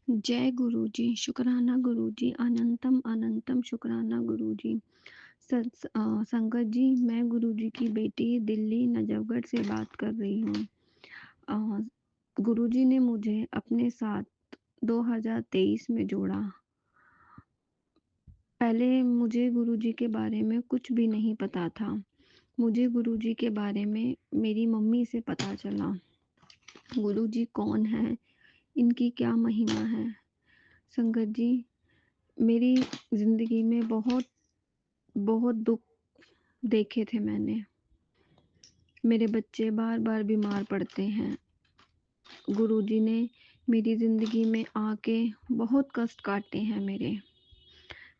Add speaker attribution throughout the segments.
Speaker 1: जय गुरुजी, शुक्राना गुरुजी, अनंतम अनंतम शुक्राना गुरुजी। संगत जी, मैं गुरुजी की बेटी दिल्ली नजफगढ़ से बात कर रही हूँ। गुरुजी ने मुझे अपने साथ 2023 में जोड़ा। पहले मुझे गुरुजी के बारे में कुछ भी नहीं पता था। मुझे गुरुजी के बारे में मेरी मम्मी से पता चला। गुरुजी कौन है, इनकी क्या महिमा है। संगत जी, मेरी ज़िंदगी में बहुत बहुत दुख देखे थे मैंने। मेरे बच्चे बार-बार बीमार पड़ते हैं। गुरुजी ने मेरी ज़िंदगी में आके बहुत कष्ट काटे हैं मेरे।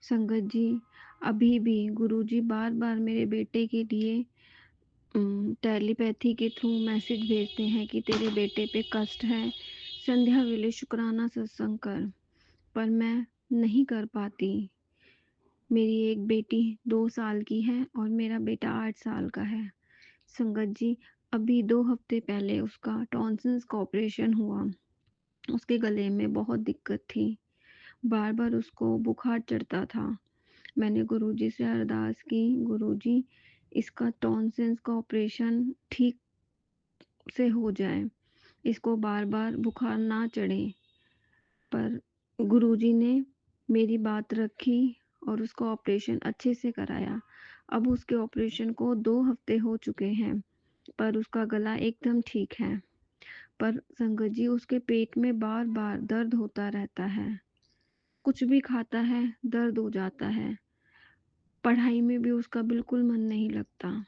Speaker 1: संगत जी, अभी भी गुरुजी बार-बार मेरे बेटे के लिए टेलीपैथी के थ्रू मैसेज भेजते हैं कि तेरे बेटे पे कष्ट है, संध्या वेले शुक्राना सत्संग कर। पर मैं नहीं कर पाती। मेरी एक बेटी 2 साल की है और मेरा बेटा 8 साल का है। संगत जी, अभी 2 हफ्ते पहले उसका टॉन्सिल्स का ऑपरेशन हुआ। उसके गले में बहुत दिक्कत थी। बार-बार उसको बुखार चढ़ता था। मैंने गुरुजी से अरदास की, गुरुजी इसका टॉन्सिल्स का ऑपरेशन ठीक से हो जाए। इसको बार-बार बुखार ना चढ़े। पर गुरुजी ने मेरी बात रखी और उसका ऑपरेशन अच्छे से कराया। अब उसके ऑपरेशन को 2 हफ्ते हो चुके हैं, पर उसका गला एकदम ठीक है। पर संगत जी, उसके पेट में बार-बार दर्द होता रहता है। कुछ भी खाता है, दर्द हो जाता है। पढ़ाई में भी उसका बिल्कुल मन नहीं लगता।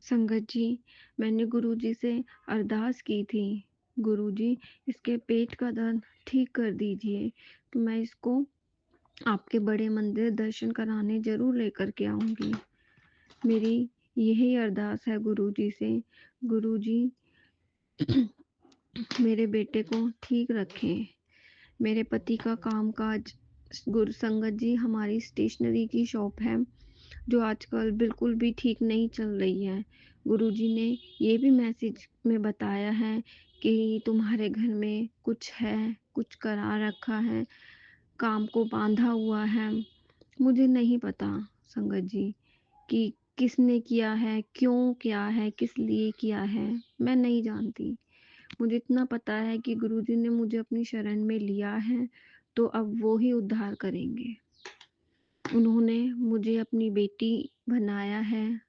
Speaker 1: संगत जी, मैंने गुरुजी से अरदास की थी, गुरुजी इसके पेट का दर्द ठीक कर दीजिए, तो मैं इसको आपके बड़े मंदिर दर्शन कराने ज़रूर लेकर के आऊँगी। मेरी यही अरदास है गुरुजी से, गुरुजी मेरे बेटे को ठीक रखें। मेरे पति का कामकाज, गुरु संगत जी, हमारी स्टेशनरी की शॉप है, जो आजकल बिल्कुल भी ठीक नहीं चल रही है। गुरुजी ने ये भी मैसेज में बताया है कि तुम्हारे घर में कुछ है, कुछ करा रखा है, काम को बाँधा हुआ है। मुझे नहीं पता संगत जी कि किसने किया है, क्यों किया है, किस लिए किया है, मैं नहीं जानती। मुझे इतना पता है कि गुरुजी ने मुझे अपनी शरण में लिया है, तो अब वो ही उद्धार करेंगे। उन्होंने मुझे अपनी बेटी बनाया है,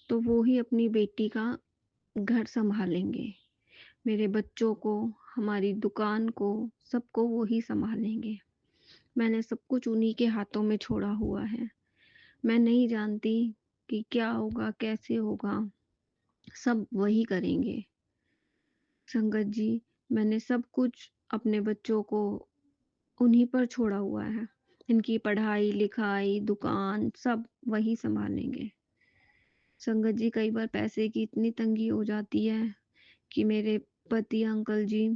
Speaker 1: तो वो ही अपनी बेटी का घर सँभालेंगे। मेरे बच्चों को, हमारी दुकान को, सबको वो ही सँभालेंगे। मैंने सब कुछ उन्हीं के हाथों में छोड़ा हुआ है। मैं नहीं जानती कि क्या होगा, कैसे होगा, सब वही करेंगे। संगत जी, मैंने सब कुछ अपने बच्चों को उन्हीं पर छोड़ा हुआ है। इनकी पढ़ाई, लिखाई, दुकान सब वही सँभालेंगे। संगत जी, कई बार पैसे की इतनी तंगी हो जाती है कि मेरे पति अंकल जी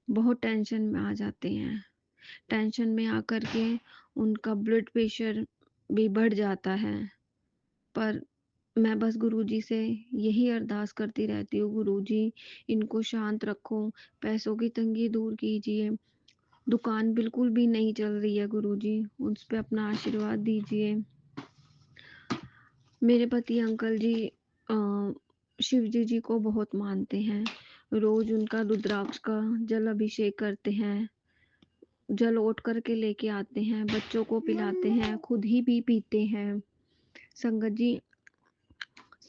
Speaker 1: बहुत टेंशन में आ जाते हैं। टेंशन में आकर के उनका ब्लड प्रेशर भी बढ़ जाता है। पर मैं बस गुरुजी से यही अरदास करती रहती हूँ, गुरुजी इनको शांत रखो, पैसों की तंगी दूर कीजिए। दुकान बिल्कुल भी नहीं चल रही है गुरुजी, उस पे अपना आशीर्वाद दीजिए। मेरे पति अंकल जी शिव जी को बहुत मानते हैं। रोज़ उनका रुद्राक्ष का जल अभिषेक करते हैं। जल ओट करके लेके आते हैं, बच्चों को पिलाते हैं, खुद ही भी पीते हैं। संगत जी,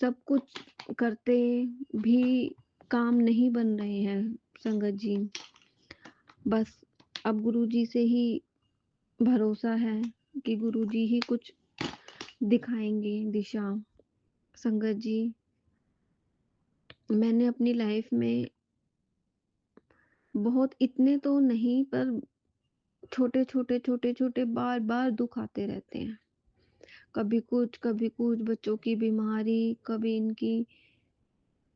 Speaker 1: सब कुछ करते भी काम नहीं बन रहे हैं संगत जी। बस अब गुरुजी से ही भरोसा है कि गुरुजी ही कुछ दिखाएँगे दिशा। संगत जी, मैंने अपनी लाइफ में बहुत, इतने तो नहीं, पर छोटे-छोटे, छोटे-छोटे बार-बार दुःख आते रहते हैं। कभी कुछ बच्चों की बीमारी,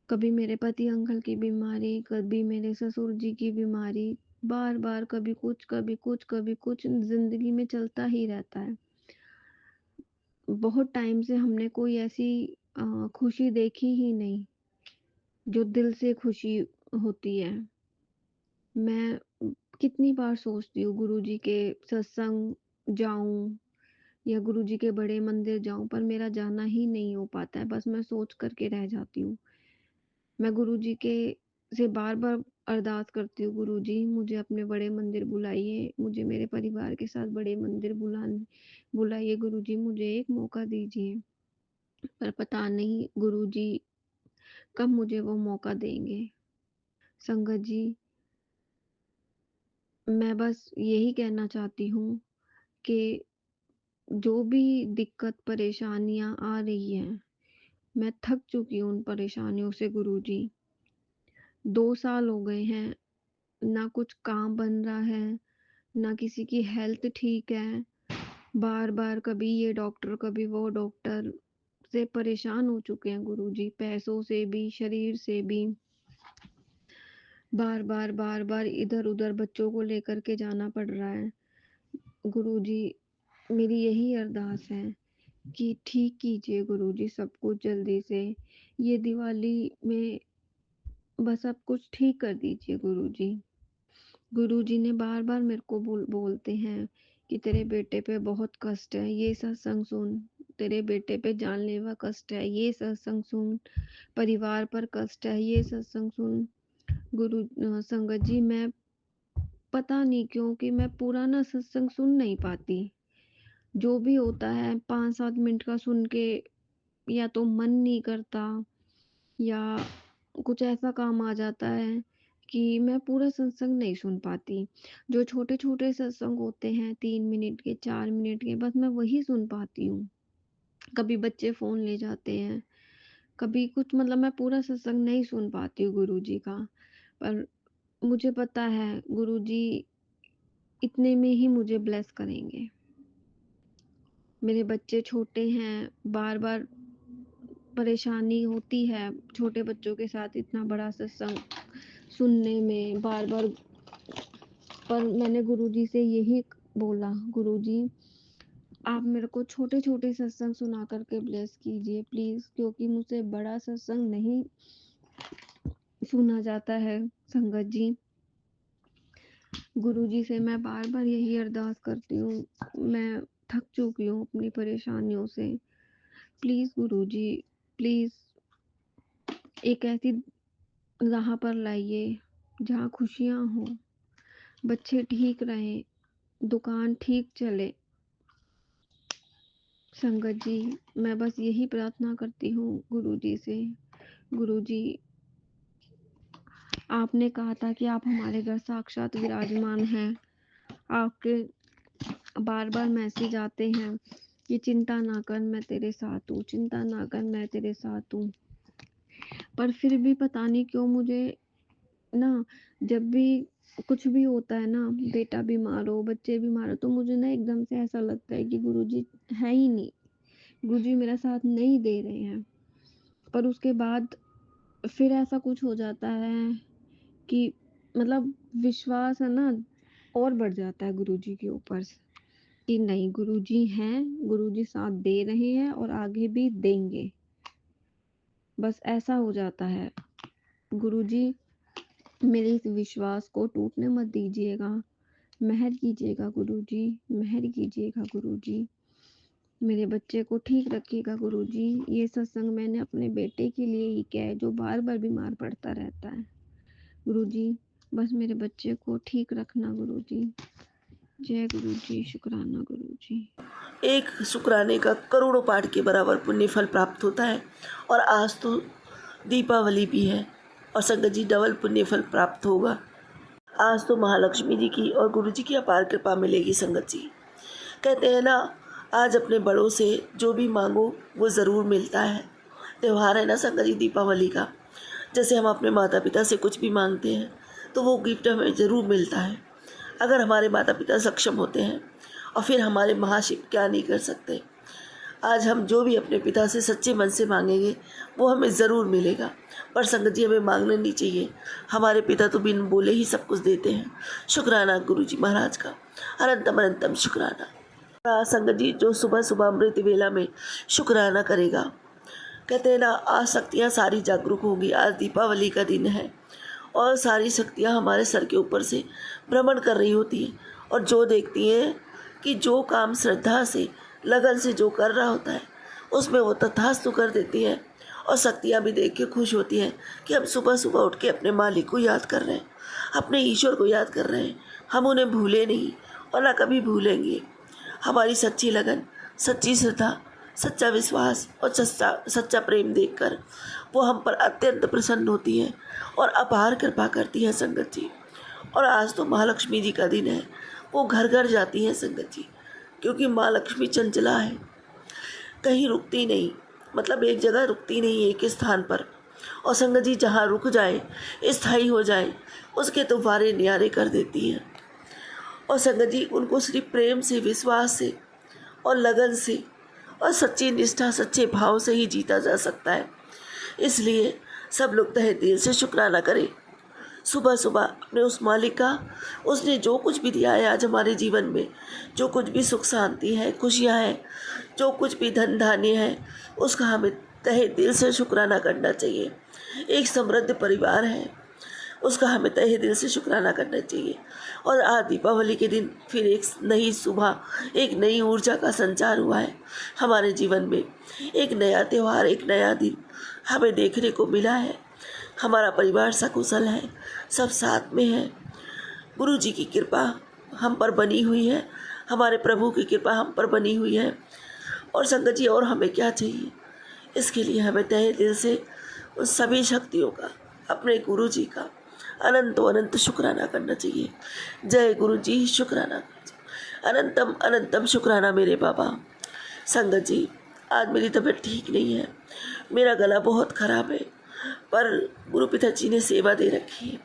Speaker 1: कभी मेरे पति अंकल की बीमारी, कभी मेरे ससुर जी की बीमारी, बार-बार कभी कुछ, कभी कुछ, कभी कुछ ज़िंदगी में चलता ही रहता है। बहुत टाइम से हमने कोई ऐसी खुशी देखी ही नहीं, जो दिल से खुशी होती है। मैं कितनी बार सोचती हूँ गुरुजी के सत्संग जाऊँ या गुरुजी के बड़े मंदिर जाऊँ, पर मेरा जाना ही नहीं हो पाता है, बस मैं सोच कर के रह जाती हूँ। मैं गुरुजी के से बार-बार अरदास करती हूँ, गुरुजी मुझे अपने बड़े मंदिर बुलाइए, मुझे मेरे परिवार के साथ बड़े मंदिर बुलाइए गुरुजी, मुझे एक मौका दीजिए। पर पता नहीं गुरुजी कब मुझे वो मौका देंगे। संगत जी, मैं बस यही कहना चाहती हूँ कि जो भी दिक्कत परेशानियाँ आ रही हैं, मैं थक चुकी हूँ उन परेशानियों से गुरुजी। 2 साल हो गए हैं, ना कुछ काम बन रहा है, ना किसी की हेल्थ ठीक है। बार-बार कभी ये डॉक्टर, कभी वो डॉक्टर से परेशान हो चुके हैं गुरुजी, पैसों से भी, शरीर से भी। बार-बार इधर-उधर बच्चों को लेकर के जाना पड़ रहा है। गुरुजी, मेरी यही अरदास है कि ठीक कीजिए गुरुजी सब कुछ जल्दी से। ये दिवाली में बस सब कुछ ठीक कर दीजिए गुरुजी। गुरुजी ने बार-बार मेरे को बोलते हैं कि तेरे बेटे पे बहुत कष्ट है, ये सत्संग सुन। तेरे बेटे पे जानलेवा कष्ट है, ये सत्संग सुन। परिवार पर कष्ट है, ये सत्संग सुन। संगत जी, मैं पता नहीं क्यों कि मैं पूरा ना सत्संग सुन नहीं पाती। जो भी होता है 5-7 मिनट का सुन के या तो मन नहीं करता या कुछ ऐसा काम आ जाता है कि मैं पूरा सत्संग नहीं सुन पाती। जो छोटे-छोटे सत्संग होते हैं 3 मिनट के, 4 मिनट के, बस मैं वही सुन पाती हूँ। कभी बच्चे फ़ोन ले जाते हैं, कभी कुछ, मतलब मैं पूरा सत्संग नहीं सुन पाती हूँ गुरुजी का। पर मुझे पता है गुरुजी इतने में ही मुझे ब्लेस करेंगे। मेरे बच्चे छोटे हैं, बार-बार परेशानी होती है छोटे बच्चों के साथ इतना बड़ा सत्संग सुनने में बार-बार। पर मैंने गुरुजी से यही बोला, गुरुजी आप मेरे को छोटे-छोटे सत्संग सुना कर के ब्लेस कीजिए प्लीज़, क्योंकि मुझसे बड़ा सत्संग नहीं सुना जाता है संगत जी। गुरुजी से मैं बार-बार यही अरदास करती हूँ। मैं थक चुकी हूँ अपनी परेशानियों से। प्लीज़ गुरुजी, प्लीज़ एक ऐसी राह पर लाइए जहाँ खुशियाँ हों, बच्चे ठीक रहें, दुकान ठीक चले। संगत जी, मैं बस यही प्रार्थना करती हूँ गुरुजी से। गुरुजी, आपने कहा था कि आप हमारे घर साक्षात विराजमान हैं। आपके बार-बार मैसेज आते हैं कि चिंता ना कर, मैं तेरे साथ हूँ, चिंता ना कर, मैं तेरे साथ हूँ। पर फिर भी पता नहीं क्यों मुझे ना, जब भी कुछ भी होता है ना, बेटा बीमार हो, बच्चे बीमार हो, तो मुझे ना एकदम से ऐसा लगता है कि गुरुजी है ही नहीं, गुरुजी मेरा साथ नहीं दे रहे हैं। पर उसके बाद फिर ऐसा कुछ हो जाता है कि मतलब विश्वास है ना और बढ़ जाता है गुरुजी के ऊपर से कि नहीं, गुरुजी हैं, गुरुजी साथ दे रहे हैं और आगे भी देंगे। बस ऐसा हो जाता है। गुरुजी, मेरे इस विश्वास को टूटने मत दीजिएगा। मेहर कीजिएगा गुरुजी, मेहर कीजिएगा गुरुजी। मेरे बच्चे को ठीक रखिएगा गुरुजी। ये सत्संग मैंने अपने बेटे के लिए ही किया है जो बार-बार बीमार पड़ता रहता है। गुरुजी, बस मेरे बच्चे को ठीक रखना गुरुजी। जय गुरुजी, शुक्राना गुरुजी।
Speaker 2: एक शुक्राने का करोड़ों पाठ के बराबर पुण्य फल प्राप्त होता है। और आज तो दीपावली भी है और संगत जी डबल पुण्य फल प्राप्त होगा। आज तो महालक्ष्मी जी की और गुरु जी की अपार कृपा मिलेगी। संगत जी कहते हैं ना, आज अपने बड़ों से जो भी मांगो वो ज़रूर मिलता है। त्यौहार है ना संगत जी दीपावली का, जैसे हम अपने माता पिता से कुछ भी मांगते हैं तो वो गिफ्ट हमें ज़रूर मिलता है। अगर हमारे माता पिता सक्षम होते हैं और फिर हमारे महाशिव क्या नहीं कर सकते। आज हम जो भी अपने पिता से सच्चे मन से मांगेंगे वो हमें ज़रूर मिलेगा। पर संगत जी हमें मांगना नहीं चाहिए, हमारे पिता तो बिन बोले ही सब कुछ देते हैं। शुक्राना गुरु जी महाराज का, अनंतम अनंतम शुक्राना। संगत जी जो सुबह सुबह अमृत वेला में शुक्राना करेगा, कहते हैं ना, आज शक्तियाँ सारी जागरूक होंगी। आज दीपावली का दिन है और सारी शक्तियाँ हमारे सर के ऊपर से भ्रमण कर रही होती हैं और जो देखती हैं कि जो काम श्रद्धा से लगन से जो कर रहा होता है उसमें वो तथास्तु कर देती हैं। और शक्तियाँ भी देख के खुश होती हैं कि हम सुबह सुबह उठ के अपने मालिक को याद कर रहे हैं, अपने ईश्वर को याद कर रहे हैं। हम उन्हें भूले नहीं और ना कभी भूलेंगे। हमारी सच्ची लगन, सच्ची श्रद्धा, सच्चा विश्वास और सच्चा प्रेम देखकर वो हम पर अत्यंत प्रसन्न होती हैं और अपार कृपा करती है संगत जी। और आज तो महालक्ष्मी जी का दिन है, वो घर घर जाती हैं संगत जी, क्योंकि माँ लक्ष्मी चंचला है, कहीं रुकती नहीं, मतलब एक जगह रुकती नहीं एक स्थान पर। और संगत जी जहाँ रुक जाए, स्थायी हो जाए, उसके तो वारे न्यारे कर देती हैं। और संगत जी उनको सिर्फ प्रेम से, विश्वास से और लगन से और सच्ची निष्ठा, सच्चे भाव से ही जीता जा सकता है। इसलिए सब लोग तहे दिल से शुक्राना करें सुबह सुबह अपने उस मालिक का। उसने जो कुछ भी दिया है आज हमारे जीवन में, जो कुछ भी सुख शांति है, खुशियाँ हैं, जो कुछ भी धन धान्य है, उसका हमें तहे दिल से शुक्राना करना चाहिए। एक समृद्ध परिवार है, उसका हमें तहे दिल से शुक्राना करना चाहिए। और आज दीपावली के दिन फिर एक नई सुबह, एक नई ऊर्जा का संचार हुआ है हमारे जीवन में। एक नया त्यौहार, एक नया दिन हमें देखने को मिला है। हमारा परिवार सकुशल है, सब साथ में है। गुरु जी की कृपा हम पर बनी हुई है, हमारे प्रभु की कृपा हम पर बनी हुई है। और संगत जी और हमें क्या चाहिए? इसके लिए हमें तहे दिल से उन सभी शक्तियों का, अपने गुरु जी का अनंत शुक्राना करना चाहिए। जय गुरु जी, शुक्राना अनंतम अनंतम शुक्राना मेरे बाबा। संगत जी आज मेरी तबीयत ठीक नहीं है, मेरा गला बहुत ख़राब है, पर गुरु पिताजी ने सेवा दे रखी है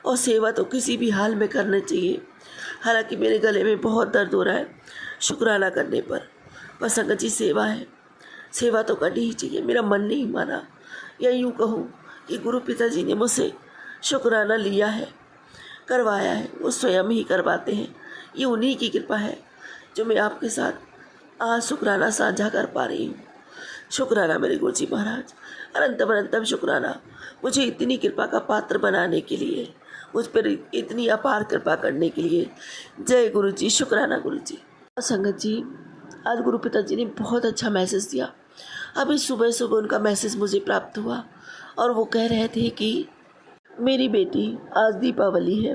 Speaker 2: और सेवा तो किसी भी हाल में करना चाहिए। हालांकि मेरे गले में बहुत दर्द हो रहा है शुक्राना करने पर संगत जी सेवा है, सेवा तो करनी ही चाहिए। मेरा मन नहीं माना, या यूँ कहूँ कि गुरु पिताजी ने मुझसे शुक्राना लिया है, करवाया है, वो स्वयं ही करवाते हैं। ये उन्हीं की कृपा है जो मैं आपके साथ आज शुक्राना साझा कर पा रही हूँ। शुक्राना मेरे गुरु जी महाराज, अनंतम अनंतम शुक्राना मुझे इतनी कृपा का पात्र बनाने के लिए, मुझ पर इतनी अपार कृपा करने के लिए। जय गुरु जी, शुक्राना गुरु जी। और संगत जी आज गुरु पिताजी ने बहुत अच्छा मैसेज दिया। अभी सुबह सुबह उनका मैसेज मुझे प्राप्त हुआ और वो कह रहे थे कि मेरी बेटी आज दीपावली है,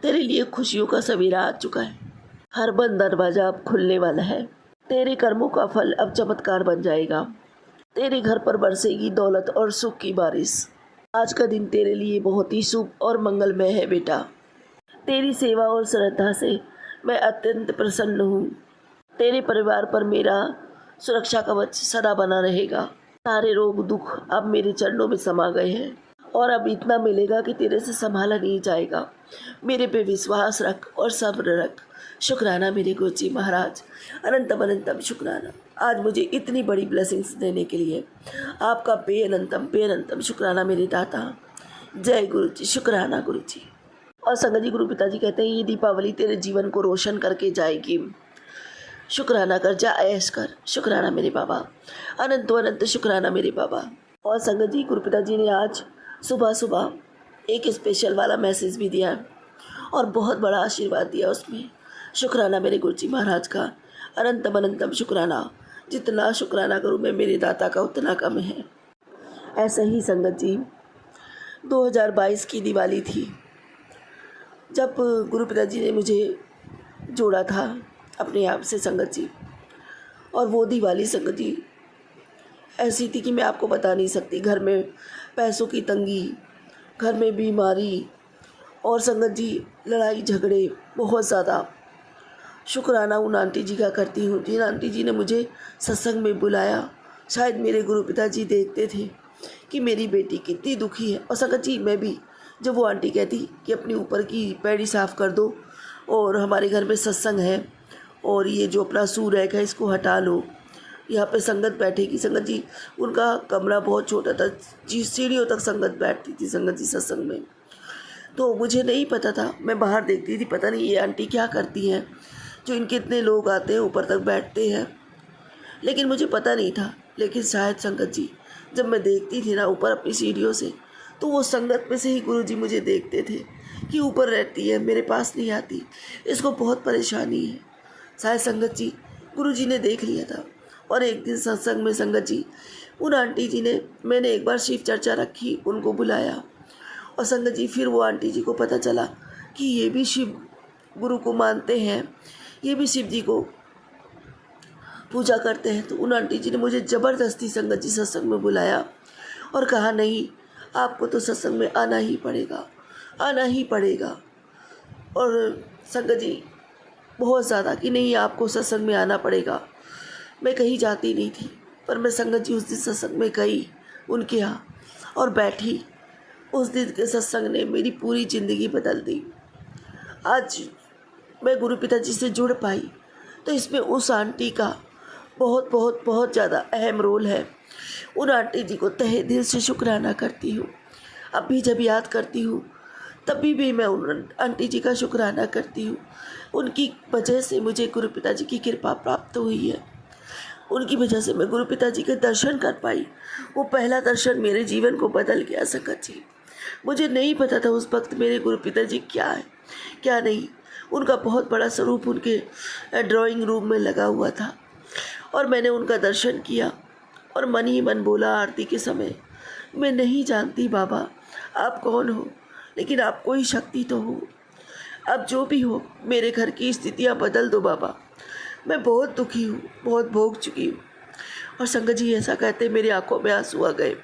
Speaker 2: तेरे लिए खुशियों का सवेरा आ चुका है, हर बंद दरवाजा अब खुलने वाला है, तेरे कर्मों का फल अब चमत्कार बन जाएगा, तेरे घर पर बरसेगी दौलत और सुख की बारिश। आज का दिन तेरे लिए बहुत ही शुभ और मंगलमय है बेटा। तेरी सेवा और श्रद्धा से मैं अत्यंत प्रसन्न हूँ। तेरे परिवार पर मेरा सुरक्षा कवच सदा बना रहेगा। सारे रोग दुख अब मेरे चरणों में समा गए हैं और अब इतना मिलेगा कि तेरे से संभाला नहीं जाएगा। मेरे पे विश्वास रख और सब्र रख। शुक्राना मेरे गुरु जी महाराज, अनंतम अनंतम शुक्राना आज मुझे इतनी बड़ी ब्लेसिंग्स देने के लिए। आपका बेअनंतम शुक्राना मेरे दाता। जय गुरु जी, शुक्राना गुरु जी। और संगत जी गुरु पिताजी कहते हैं ये दीपावली तेरे जीवन को रोशन करके जाएगी। शुक्राना कर, जा ऐश कर। शुक्राना मेरे बाबा, अनंत शुक्राना मेरे बाबा। और संगत जी गुरु पिताजी ने आज सुबह सुबह एक स्पेशल वाला मैसेज भी दिया और बहुत बड़ा आशीर्वाद दिया उसमें। शुक्राना मेरे गुरु जी महाराज का, अनंतम शुक्राना। जितना शुक्राना करूँ मैं मेरे दाता का उतना कम है। ऐसे ही संगत जी 2022 की दिवाली थी जब गुरु पिताजी ने मुझे जोड़ा था अपने आप से संगत जी। और वो दिवाली संगत जी ऐसी थी कि मैं आपको बता नहीं सकती। घर में पैसों की तंगी, घर में बीमारी और संगत जी लड़ाई झगड़े बहुत ज़्यादा। शुक्राना उन आंटी जी का करती हूँ जिन आंटी जी ने मुझे सत्संग में बुलाया। शायद मेरे गुरु पिताजी देखते थे कि मेरी बेटी कितनी दुखी है। और संगत जी मैं भी, जब वो आंटी कहती कि अपने ऊपर की पैड़ी साफ़ कर दो और हमारे घर में सत्संग है और ये जो अपना सूरैक है इसको हटा लो, यहाँ पे संगत बैठेगी। संगत जी उनका कमरा बहुत छोटा था जी, सीढ़ियों तक संगत बैठती थी संगत जी सत्संग में। तो मुझे नहीं पता था, मैं बाहर देखती थी पता नहीं ये आंटी क्या करती हैं जो इनके इतने लोग आते हैं ऊपर तक बैठते हैं, लेकिन मुझे पता नहीं था। लेकिन शायद संगत जी जब मैं देखती थी ना ऊपर अपनी सीढ़ियों से, तो वो संगत में से ही गुरुजी मुझे देखते थे कि ऊपर रहती है, मेरे पास नहीं आती, इसको बहुत परेशानी है। शायद संगत जी गुरुजी ने देख लिया था। और एक दिन सत्संग में संगत जी उन आंटी जी ने, मैंने एक बार शिव चर्चा रखी, उनको बुलाया और संगत जी फिर वो आंटी जी को पता चला कि ये भी शिव गुरु को मानते हैं, ये भी शिव जी को पूजा करते हैं। तो उन आंटी जी ने मुझे ज़बरदस्ती संगत जी सत्संग में बुलाया और कहा नहीं, आपको तो सत्संग में आना ही पड़ेगा, आना ही पड़ेगा। और संगत जी बहुत ज़्यादा कि नहीं, आपको सत्संग में आना पड़ेगा। मैं कहीं जाती नहीं थी, पर मैं संगत जी उस दिन सत्संग में गई उनके यहाँ और बैठी। उस दिन के सत्संग ने मेरी पूरी ज़िंदगी बदल दी। आज मैं गुरु पिताजी से जुड़ पाई, तो इसमें उस आंटी का बहुत बहुत बहुत ज़्यादा अहम रोल है। उन आंटी जी को तहे दिल से शुक्राना करती हूँ। अब भी जब याद करती हूँ तभी भी मैं उन आंटी जी का शुक्राना करती हूँ। उनकी वजह से मुझे गुरु पिताजी की कृपा प्राप्त हुई है। उनकी वजह से मैं गुरु पिताजी के दर्शन कर पाई। वो पहला दर्शन मेरे जीवन को बदल गया संगत जी। मुझे नहीं पता था उस वक्त मेरे गुरु पिताजी क्या है क्या नहीं। उनका बहुत बड़ा स्वरूप उनके ड्राइंग रूम में लगा हुआ था और मैंने उनका दर्शन किया और मन ही मन बोला आरती के समय, मैं नहीं जानती बाबा आप कौन हो, लेकिन आपको ही शक्ति तो हो। अब जो भी हो मेरे घर की स्थितियाँ बदल दो बाबा, मैं बहुत दुखी हूँ, बहुत भोग चुकी हूँ। और संगत जी ऐसा कहते मेरी आंखों में आंसू आ गए।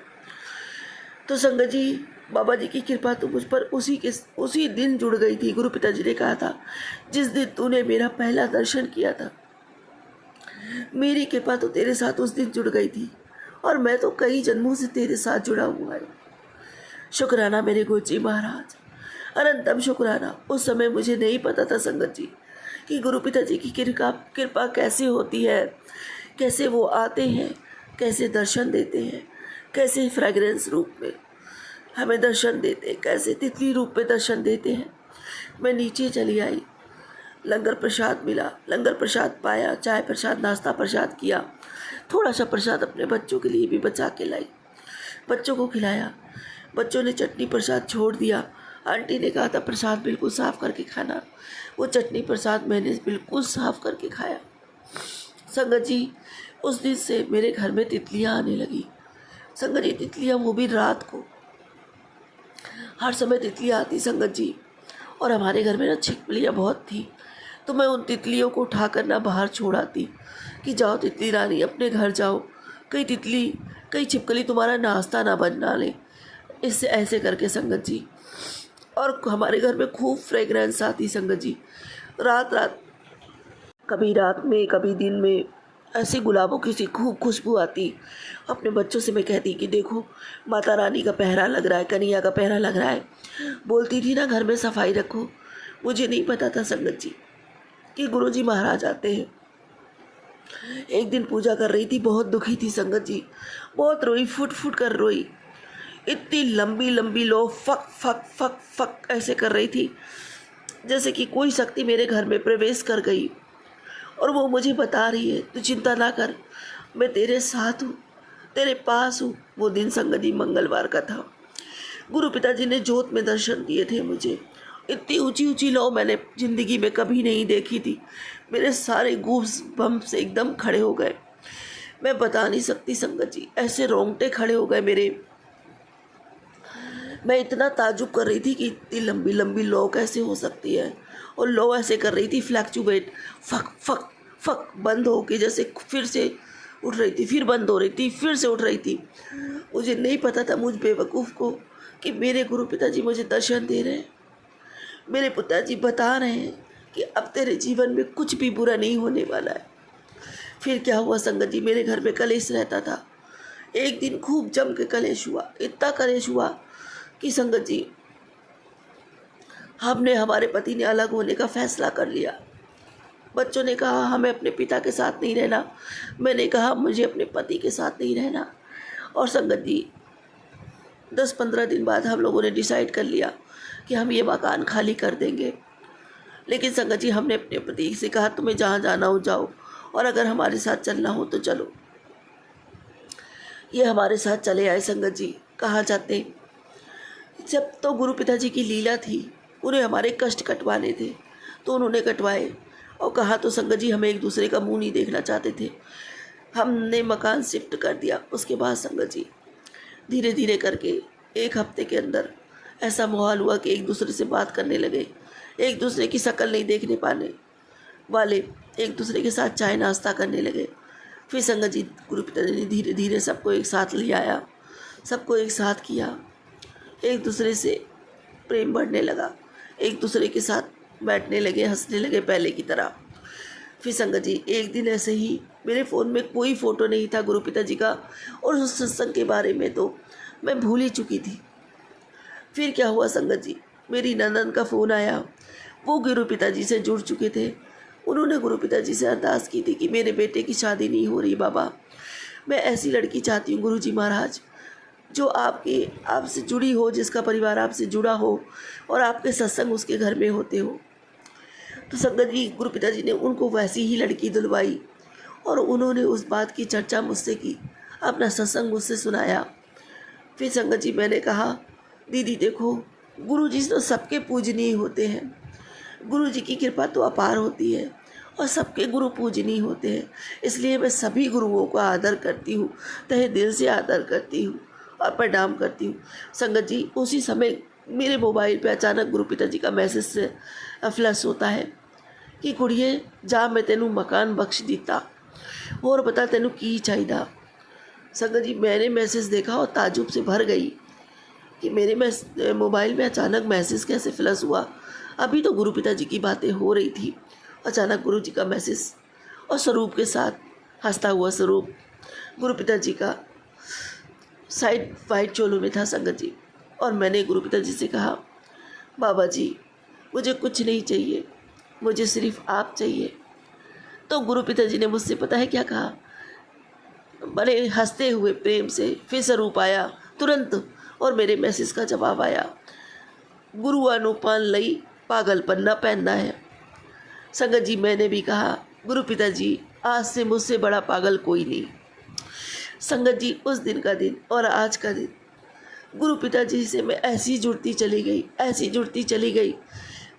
Speaker 2: तो संगत जी बाबा जी की कृपा तो मुझ पर उसी दिन जुड़ गई थी। गुरु पिताजी ने कहा था, जिस दिन तूने मेरा पहला दर्शन किया था, मेरी कृपा तो तेरे साथ उस दिन जुड़ गई थी और मैं तो कई जन्मों से तेरे साथ जुड़ा हुआ है। शुक्राना मेरे गुरु जी महाराज, अनंतम शुक्राना। उस समय मुझे नहीं पता था संगत जी कि गुरु पिताजी की कृपा कैसे होती है, कैसे वो आते हैं, कैसे दर्शन देते हैं, कैसे फ्रेगरेंस रूप में हमें दर्शन देते हैं, कैसे तितली रूप में दर्शन देते हैं। मैं नीचे चली आई, लंगर प्रसाद मिला, लंगर प्रसाद पाया, चाय प्रसाद नाश्ता प्रसाद किया, थोड़ा सा प्रसाद अपने बच्चों के लिए भी बचा के लाई, बच्चों को खिलाया। बच्चों ने चटनी प्रसाद छोड़ दिया। आंटी ने कहा था प्रसाद बिल्कुल साफ़ करके खाना, वो चटनी प्रसाद मैंने बिल्कुल साफ़ करके खाया। संगत जी उस दिन से मेरे घर में तितलियाँ आने लगी। संगत जी तितलियाँ, वो भी रात को, हर समय तितलियाँ आती संगत जी। और हमारे घर में ना छिपकलियाँ बहुत थी, तो मैं उन तितलियों को उठाकर ना बाहर छोड़ आती कि जाओ तितली रानी अपने घर जाओ, कई छिपकली तुम्हारा नाश्ता ना बना ले, इससे ऐसे करके संगत जी। और हमारे घर में खूब फ्रेगरेंस आती संगत जी, रात रात, कभी रात में कभी दिन में, ऐसे गुलाबों की सी खूब खुशबू आती। अपने बच्चों से मैं कहती कि देखो माता रानी का पहरा लग रहा है, कन्हैया का पहरा लग रहा है। बोलती थी ना घर में सफाई रखो। मुझे नहीं पता था संगत जी कि गुरुजी महाराज आते हैं। एक दिन पूजा कर रही थी, बहुत दुखी थी संगत जी, बहुत रोई, फुट फुट कर रोई। इतनी लंबी लंबी लो फक फक फक फक ऐसे कर रही थी, जैसे कि कोई शक्ति मेरे घर में प्रवेश कर गई और वो मुझे बता रही है, तू चिंता ना कर, मैं तेरे साथ हूँ, तेरे पास हूँ। वो दिन संगत जी मंगलवार का था। गुरु पिताजी ने जोत में दर्शन दिए थे मुझे। इतनी ऊंची ऊंची लौ मैंने ज़िंदगी में कभी नहीं देखी थी। मेरे सारे गूब्स बम से एकदम खड़े हो गए। मैं बता नहीं सकती संगत जी, ऐसे रोंगटे खड़े हो गए मेरे। मैं इतना ताजुब कर रही थी कि इतनी लंबी लंबी लौ कैसे हो सकती है। और लौ ऐसे कर रही थी फ्लैक्चुएट, फक फक फक, बंद हो के जैसे फिर से उठ रही थी, फिर बंद हो रही थी, फिर से उठ रही थी। मुझे नहीं पता था, मुझ बेवकूफ़ को, कि मेरे गुरु पिताजी मुझे दर्शन दे रहे हैं। मेरे पिताजी बता रहे हैं कि अब तेरे जीवन में कुछ भी बुरा नहीं होने वाला है। फिर क्या हुआ संगत जी, मेरे घर में कलेश रहता था। एक दिन खूब जम के कलेश हुआ, इतना कलेश हुआ कि संगत जी हमारे पति ने अलग होने का फैसला कर लिया। बच्चों ने कहा हमें अपने पिता के साथ नहीं रहना, मैंने कहा मुझे अपने पति के साथ नहीं रहना। और संगत जी 10-15 दिन बाद हम लोगों ने डिसाइड कर लिया कि हम ये मकान खाली कर देंगे। लेकिन संगत जी हमने अपने पति से कहा तुम्हें जहाँ जाना हो जाओ, और अगर हमारे साथ चलना हो तो चलो। ये हमारे साथ चले आए संगत जी। कहाँ जाते, जब तो गुरु पिताजी की लीला थी, उन्हें हमारे कष्ट कटवाने थे तो उन्होंने कटवाए, और कहा तो संगत जी हमें एक दूसरे का मुंह नहीं देखना चाहते थे। हमने मकान शिफ्ट कर दिया। उसके बाद संगत जी धीरे धीरे करके 1 हफ्ते के अंदर ऐसा माहौल हुआ कि एक दूसरे से बात करने लगे, एक दूसरे की शक्ल नहीं देखने पाने वाले एक दूसरे के साथ चाय नाश्ता करने लगे। फिर संगत जी गुरु पिताजी ने धीरे धीरे सबको एक साथ ले आया, सबको एक साथ किया, एक दूसरे से प्रेम बढ़ने लगा, एक दूसरे के साथ बैठने लगे, हंसने लगे पहले की तरह। फिर संगत जी एक दिन ऐसे ही मेरे फ़ोन में कोई फ़ोटो नहीं था गुरु पिताजी का, और उस सत्संग के बारे में तो मैं भूल ही चुकी थी। फिर क्या हुआ संगत जी, मेरी नंदन का फ़ोन आया। वो गुरु पिताजी से जुड़ चुके थे। उन्होंने गुरु पिताजी से अरदास की थी कि मेरे बेटे की शादी नहीं हो रही बाबा, मैं ऐसी लड़की चाहती हूँ गुरु जी महाराज जो आपसे जुड़ी हो, जिसका परिवार आपसे जुड़ा हो और आपके सत्संग उसके घर में होते हो। तो संगत जी गुरु पिताजी ने उनको वैसी ही लड़की दिलवाई, और उन्होंने उस बात की चर्चा मुझसे की, अपना सत्संग मुझसे सुनाया। फिर संगत जी मैंने कहा, दीदी देखो, गुरु जी तो सबके पूजनीय होते हैं, गुरु जी की कृपा तो अपार होती है और सबके गुरु पूजनीय होते हैं, इसलिए मैं सभी गुरुओं का आदर करती हूँ, तहे दिल से आदर करती हूँ और प्रणाम करती हूँ। संगत जी उसी समय मेरे मोबाइल पे अचानक गुरु पिताजी का मैसेज से फ्लैश होता है कि कुड़िए जा मैं तेनू मकान बख्श दिता, और बता तेनू की चाहिदा। संगत जी मैंने मैसेज देखा और ताजुब से भर गई कि मेरे मोबाइल में अचानक मैसेज कैसे फ्लैश हुआ। अभी तो गुरु पिताजी की बातें हो रही थी, अचानक गुरु जी का मैसेज, और स्वरूप के साथ हंसता हुआ स्वरूप गुरु पिताजी का साइड वाइट चोलों में था संगत जी। और मैंने गुरु पिताजी से कहा, बाबा जी मुझे कुछ नहीं चाहिए, मुझे सिर्फ आप चाहिए। तो गुरु पिताजी ने मुझसे पता है क्या कहा, बड़े हंसते हुए प्रेम से फिर स्वरूप आया तुरंत, और मेरे मैसेज का जवाब आया, गुरु अनुपान लई पागलपन न पहनना है। संगत जी मैंने भी कहा, गुरु पिताजी आज से मुझसे बड़ा पागल कोई नहीं। संगत जी उस दिन का दिन और आज का दिन गुरु पिताजी से मैं ऐसी जुड़ती चली गई, ऐसी जुड़ती चली गई,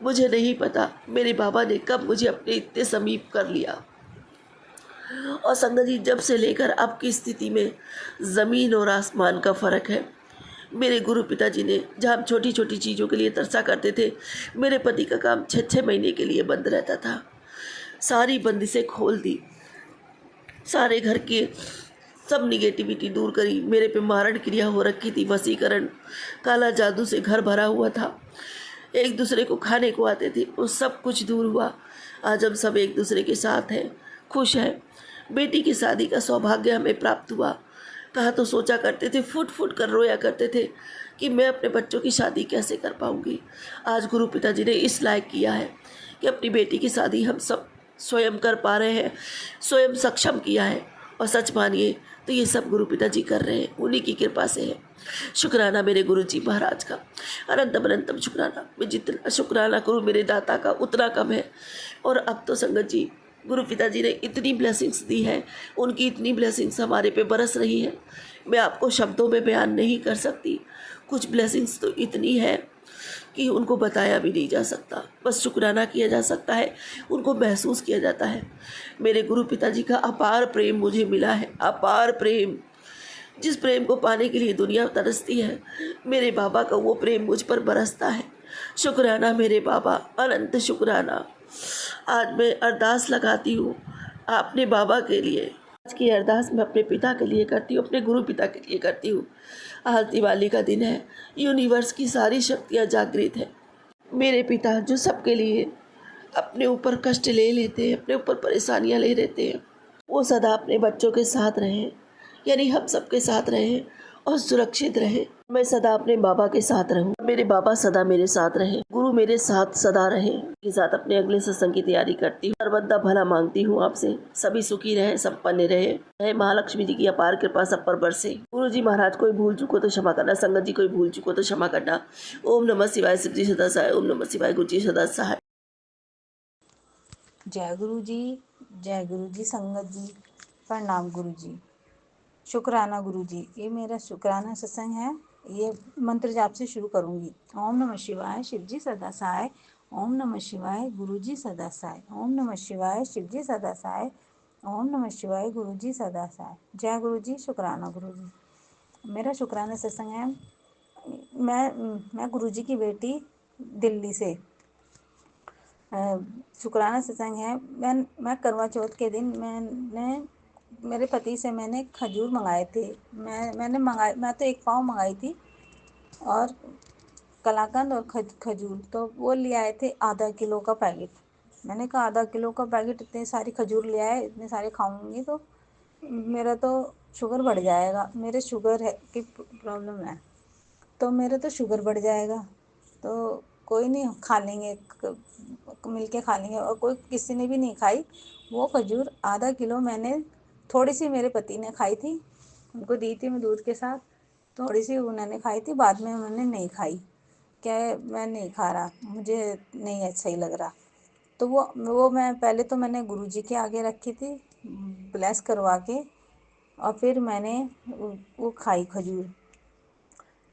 Speaker 2: मुझे नहीं पता मेरे बाबा ने कब मुझे अपने इतने समीप कर लिया। और संगत जी जब से लेकर अब की स्थिति में ज़मीन और आसमान का फ़र्क है। मेरे गुरु पिताजी ने, जहाँ हम छोटी छोटी चीज़ों के लिए तरसा करते थे, मेरे पति का काम 6-6 महीने के लिए बंद रहता था, सारी बंदिशें खोल दी, सारे घर के सब निगेटिविटी दूर करी। मेरे पे मारण क्रिया हो रखी थी, वसीकरण, काला जादू से घर भरा हुआ था, एक दूसरे को खाने को आते थे, वो सब कुछ दूर हुआ। आज हम सब एक दूसरे के साथ हैं, खुश हैं। बेटी की शादी का सौभाग्य हमें प्राप्त हुआ। कहा तो सोचा करते थे, फुट फुट कर रोया करते थे कि मैं अपने बच्चों की शादी कैसे कर पाऊंगी। आज गुरु पिताजी ने इस लायक किया है कि अपनी बेटी की शादी हम सब स्वयं कर पा रहे हैं, स्वयं सक्षम किया है। और सच मानिए तो ये सब गुरु पिताजी कर रहे हैं, उन्हीं की कृपा से है। शुक्राना मेरे गुरु जी महाराज का, अनंतम अनंतम शुक्राना। मैं जितना शुक्राना करूँ मेरे दाता का उतना कम है। और अब तो संगत जी गुरु पिताजी ने इतनी ब्लेसिंग्स दी है, उनकी इतनी ब्लेसिंग्स हमारे पे बरस रही है, मैं आपको शब्दों में बयान नहीं कर सकती। कुछ ब्लेसिंग्स तो इतनी है कि उनको बताया भी नहीं जा सकता, बस शुक्राना किया जा सकता है, उनको महसूस किया जाता है। मेरे गुरु पिताजी का अपार प्रेम मुझे मिला है, अपार प्रेम, जिस प्रेम को पाने के लिए दुनिया तरसती है, मेरे बाबा का वो प्रेम मुझ पर बरसता है। शुक्राना मेरे बाबा, अनंत शुक्राना। आज मैं अरदास लगाती हूँ अपने बाबा के लिए। आज की अरदास मैं अपने पिता के लिए करती हूँ, अपने गुरु पिता के लिए करती हूँ। आज दिवाली का दिन है, यूनिवर्स की सारी शक्तियाँ जागृत हैं। मेरे पिता जो सबके लिए अपने ऊपर कष्ट ले लेते हैं, अपने ऊपर परेशानियाँ ले लेते हैं, वो सदा अपने बच्चों के साथ रहें, यानी हम सबके साथ रहें और सुरक्षित रहें। मैं सदा अपने बाबा के साथ रहूं, मेरे बाबा सदा मेरे साथ रहें, गुरु मेरे साथ सदा रहें। के साथ अपने अगले सत्संग की तैयारी करती हूँ। सर्वदा भला मांगती हूँ आपसे, सभी सुखी रहे, संपन्न रहे, महालक्ष्मी जी की अपार कृपा सब पर बरसे। गुरु जी महाराज कोई भूल चुको तो क्षमा करना, संगत जी कोई भूल चुको तो क्षमा करना। ओम नमः शिवाय, शिव जी सदा सहाय। ओम नमः शिवाय, गुरु जी सदा सहाय।
Speaker 3: जय गुरु जी, जय गुरु जी। संगत जी प्रणाम गुरु जी, शुक्राना गुरु जी। ये मेरा शुक्राना सत्संग है ये मंत्र जाप से शुरू करूँगी। ओम नमः शिवाय, शिवजी सदा सहाय। ओम नमः शिवाय, गुरुजी सदा सहाय। ओम नमः शिवाय, शिवजी सदा सहाय। ओम नमः शिवाय, गुरुजी सदा सहाय। जय गुरुजी, शुक्राना गुरुजी। मेरा शुक्राना सत्संग है। मैं गुरुजी की बेटी दिल्ली से। शुक्राना सत्संग है। मैं करवा चौथ के दिन मेरे पति से मैंने खजूर मंगाए थे। मैं तो एक पाव मंगाई थी और कलाकंद और खजूर तो वो ले आए थे आधा किलो का पैकेट। मैंने कहा आधा किलो का पैकेट इतने सारी खजूर ले आए, इतने सारे खाऊंगी तो मेरा तो शुगर बढ़ जाएगा। मेरे शुगर है की प्रॉब्लम है तो मेरा तो शुगर बढ़ जाएगा। तो कोई नहीं, खा लेंगे, मिल के खा लेंगे। और कोई किसी ने भी नहीं खाई वो खजूर। आधा किलो मैंने, थोड़ी सी मेरे पति ने खाई थी, उनको दी थी मैं दूध के साथ। थोड़ी सी उन्होंने खाई थी, बाद में उन्होंने नहीं खाई। क्या है, मैं नहीं खा रहा, मुझे नहीं अच्छा ही लग रहा। तो वो मैं पहले तो मैंने गुरुजी के आगे रखी थी ब्लेस करवा के, और फिर मैंने वो खाई खजूर।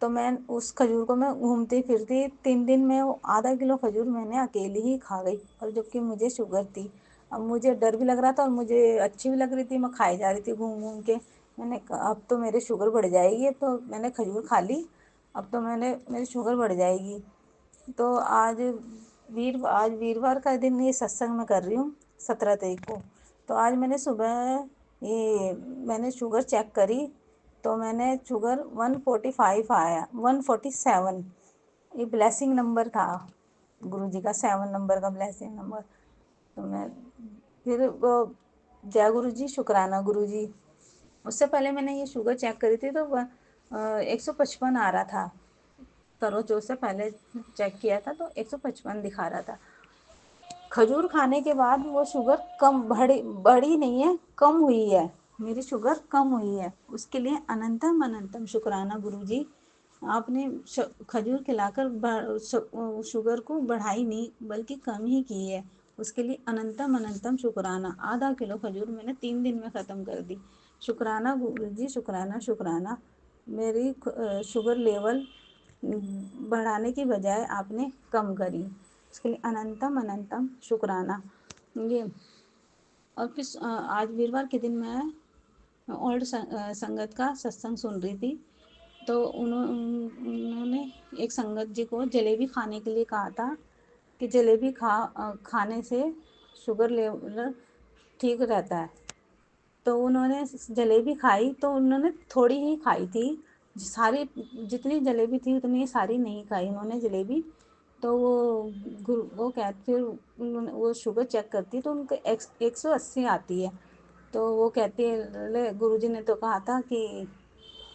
Speaker 3: तो मैं उस खजूर को मैं घूमती फिरती 3 दिन में वो आधा किलो खजूर मैंने अकेली ही खा गई, और जबकि मुझे शुगर थी। अब मुझे डर भी लग रहा था और मुझे अच्छी भी लग रही थी, मैं खाई जा रही थी घूम घूम के। मैंने कहा अब तो मेरे शुगर बढ़ जाएगी, तो मैंने खजूर खा ली, अब तो मेरी शुगर बढ़ जाएगी। तो आज वीरवार का दिन ये सत्संग मैं कर रही हूँ, 17 तारीख को। तो आज मैंने सुबह ये मैंने शुगर चेक करी, तो मैंने शुगर 145 आया, 147। ये ब्लेसिंग नंबर था गुरुजी का, 7 नंबर का ब्लेसिंग नंबर। तो मैं फिर वो जय गुरु जी, शुक्राना गुरु जी। उससे पहले मैंने ये शुगर चेक करी थी तो 155 आ रहा था। करो जो से पहले चेक किया था तो 155 दिखा रहा था। खजूर खाने के बाद वो शुगर कम बढ़ी नहीं है, कम हुई है। मेरी शुगर कम हुई है, उसके लिए अनंतम अनंतम शुक्राना गुरुजी। आपने खजूर खिलाकर शुगर को बढ़ाई नहीं बल्कि कम ही की है, उसके लिए अनंतम अनंतम शुक्राना। आधा किलो खजूर मैंने 3 दिन में ख़त्म कर दी। शुक्राना गुरुजी, शुक्राना शुक्राना। मेरी शुगर लेवल बढ़ाने की बजाय आपने कम करी, उसके लिए अनंतम अनंतम शुक्राना। ये और फिर आज वीरवार के दिन मैं ओल्ड संगत का सत्संग सुन रही थी। तो उन्होंने एक संगत जी को जलेबी खाने के लिए कहा था कि जलेबी खाने से शुगर लेवल ठीक रहता है। तो उन्होंने जलेबी खाई, तो उन्होंने थोड़ी ही खाई थी, सारी जितनी जलेबी थी उतनी सारी नहीं खाई उन्होंने जलेबी। तो वो कहते, फिर वो शुगर चेक करती तो उनको 180 आती है। तो वो कहती है गुरुजी ने तो कहा था कि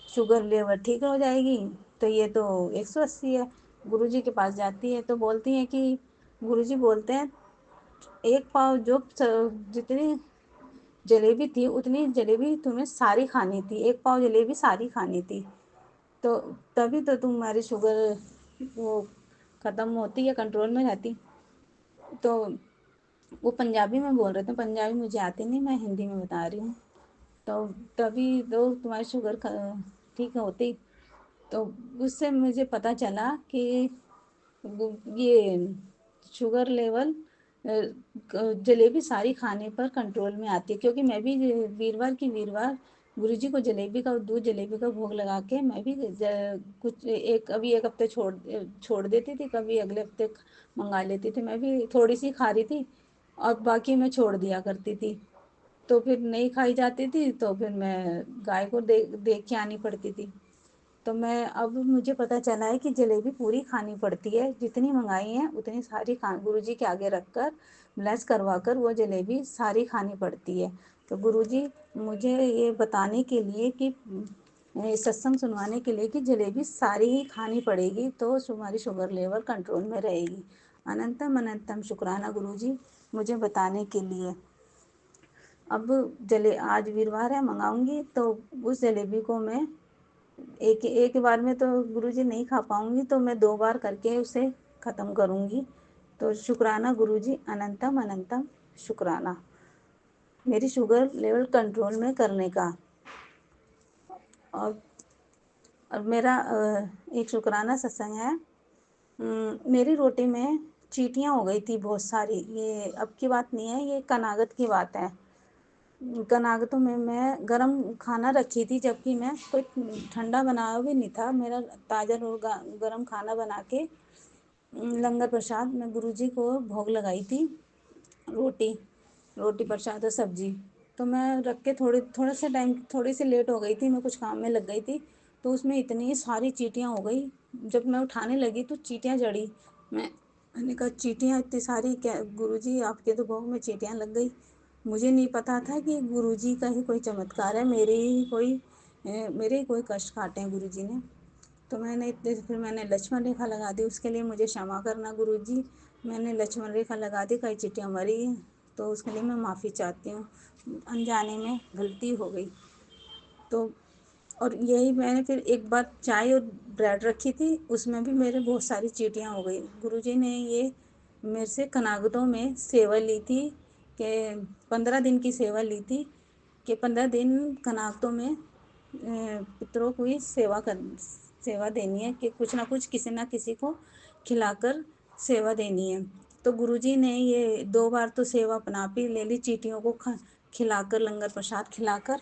Speaker 3: शुगर लेवल ठीक हो जाएगी, तो ये तो 180 है। गुरुजी के पास जाती है तो बोलती है कि गुरुजी बोलते हैं एक पाव जो जितनी जलेबी थी उतनी जलेबी तुम्हें सारी खानी थी, एक पाव जलेबी सारी खानी थी, तो तभी तो तुम्हारी शुगर वो ख़त्म होती है, कंट्रोल में रहती। तो वो पंजाबी में बोल रहे थे, पंजाबी मुझे आती नहीं, मैं हिंदी में बता रही हूँ। तो तभी तो तुम्हारी शुगर ठीक होती। तो उससे मुझे पता चला कि ये शुगर लेवल जलेबी सारी खाने पर कंट्रोल में आती है। क्योंकि मैं भी वीरवार गुरुजी को जलेबी का दूध जलेबी का भोग लगा के मैं भी कुछ कभी एक हफ्ते छोड़ देती थी, कभी अगले हफ्ते मंगा लेती थी। मैं भी थोड़ी सी खा रही थी और बाकी मैं छोड़ दिया करती थी। तो फिर नहीं खाई जाती थी तो फिर मैं गाय को देख के आनी पड़ती थी। तो मैं अब मुझे पता चला है कि जलेबी पूरी खानी पड़ती है, जितनी मंगाई है उतनी सारी गुरुजी के आगे रखकर ब्लेस करवा कर वो जलेबी सारी खानी पड़ती है। तो गुरुजी मुझे ये बताने के लिए कि सत्संग सुनवाने के लिए कि जलेबी सारी ही खानी पड़ेगी तो तुम्हारी शुगर लेवल कंट्रोल में रहेगी। अनंतम अनंतम शुक्राना गुरुजी मुझे बताने के लिए। अब आज वीरवार है, मंगाऊंगी तो उस जलेबी को मैं एक बार में तो गुरुजी नहीं खा पाऊंगी, तो मैं 2 बार करके उसे ख़त्म करूंगी। तो शुक्राना गुरुजी, अनंतम अनंतम शुक्राना मेरी शुगर लेवल कंट्रोल में करने का। और और मेरा एक शुक्राना सत्संग है। मेरी रोटी में चींटियाँ हो गई थी बहुत सारी। ये अब की बात नहीं है, ये कनागत की बात है। कनागतों में मैं गरम खाना रखी थी, जबकि मैं कोई ठंडा बनाया भी नहीं था। मेरा ताज़ा गरम खाना बना के लंगर प्रसाद में गुरुजी को भोग लगाई थी। रोटी रोटी प्रसाद और सब्जी। तो मैं रख के थोड़ा सा टाइम, थोड़ी सी लेट हो गई थी, मैं कुछ काम में लग गई थी। तो उसमें इतनी सारी चींटियाँ हो गई। जब मैं उठाने लगी तो चींटियाँ जड़ी। मैंने कहा चींटियाँ इतनी सारी, क्या गुरुजी आपके तो भोग में चींटियाँ लग गई। मुझे नहीं पता था कि गुरुजी का ही कोई चमत्कार है, मेरे ही कोई कष्ट काटे हैं गुरुजी ने। तो फिर मैंने लक्ष्मण रेखा लगा दी, उसके लिए मुझे क्षमा करना गुरुजी। मैंने लक्ष्मण रेखा लगा दी, कई चींटियाँ मरी हैं, तो उसके लिए मैं माफ़ी चाहती हूँ, अनजाने में गलती हो गई। तो और यही मैंने फिर एक बार चाय और ब्रेड रखी थी, उसमें भी मेरे बहुत सारी चींटियाँ हो गई। गुरुजी ने ये मेरे से कनागतों में सेवा ली थी कि 15 दिन की सेवा ली थी, कि 15 दिन कनागतों में पितरों को ही सेवा देनी है, कि कुछ ना कुछ किसी ना किसी को खिलाकर सेवा देनी है। तो गुरुजी ने ये 2 बार तो सेवा अपना भी ले ली, चींटियों को खिलाकर, लंगर प्रसाद खिलाकर।